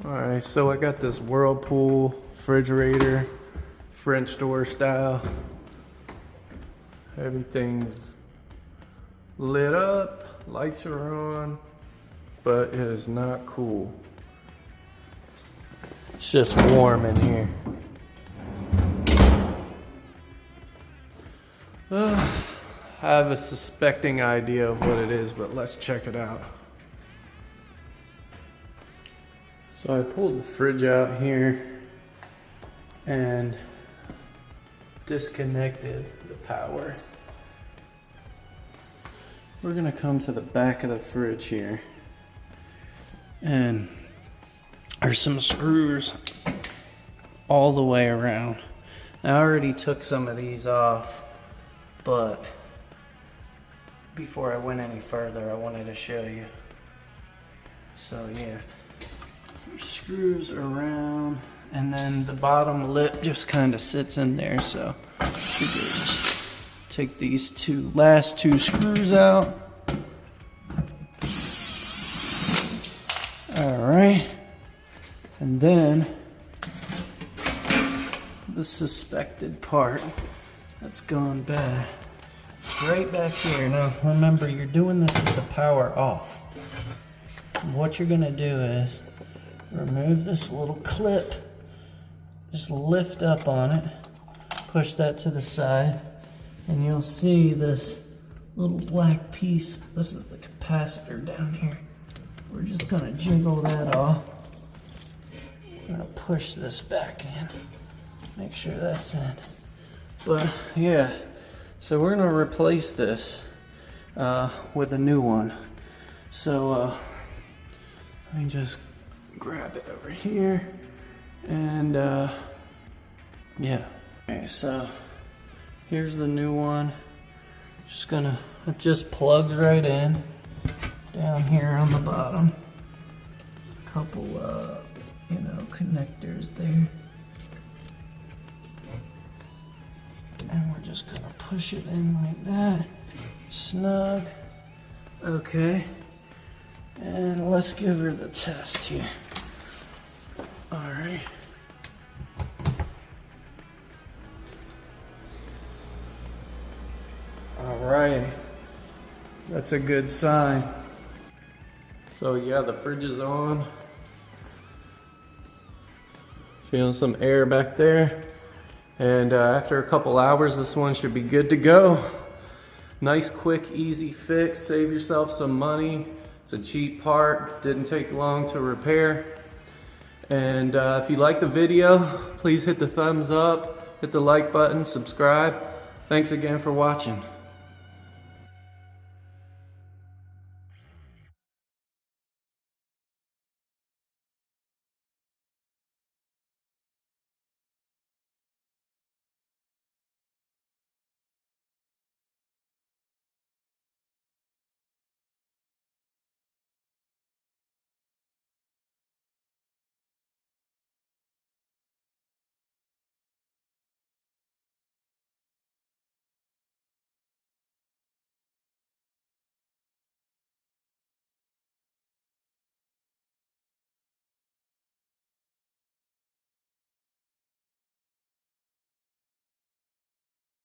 Alright, so I got this Whirlpool refrigerator, French door style. Everything's lit up, lights are on, but it is not cool. It's just warm in here. I have a suspecting idea of what it is, but let's check it out. So I pulled the fridge out here and disconnected the power. We're gonna come to the back of the fridge here, and there's some screws all the way around. Now I already took some of these off, but before I went any further, I wanted to show you. So yeah, there's screws around, and then the bottom lip just kind of sits in there. So I should just take these last two screws out. All right, and then the suspected part that's gone bad. It's right back here. Now remember, you're doing this with the power off. And what you're gonna do is remove this little clip, just lift up on it, push that to the side, and you'll see this little black piece. This is the capacitor down here. We're just gonna jiggle that off. We're gonna push this back in, make sure that's in. But yeah, so we're gonna replace this with a new one. So let me just grab it over here, and yeah. Okay, so here's the new one. Just gonna, it just plugs right in down here on the bottom. A couple connectors there. And we're just gonna push it in like that. Snug. Okay. And let's give her the test here. All right. All right. That's a good sign. So yeah, the fridge is on. Feeling some air back there. And after a couple hours, this one should be good to go. Nice, quick, easy fix. Save yourself some money. It's a cheap part. Didn't take long to repair. And if you like the video, please hit the thumbs up, hit the like button, subscribe. Thanks again for watching.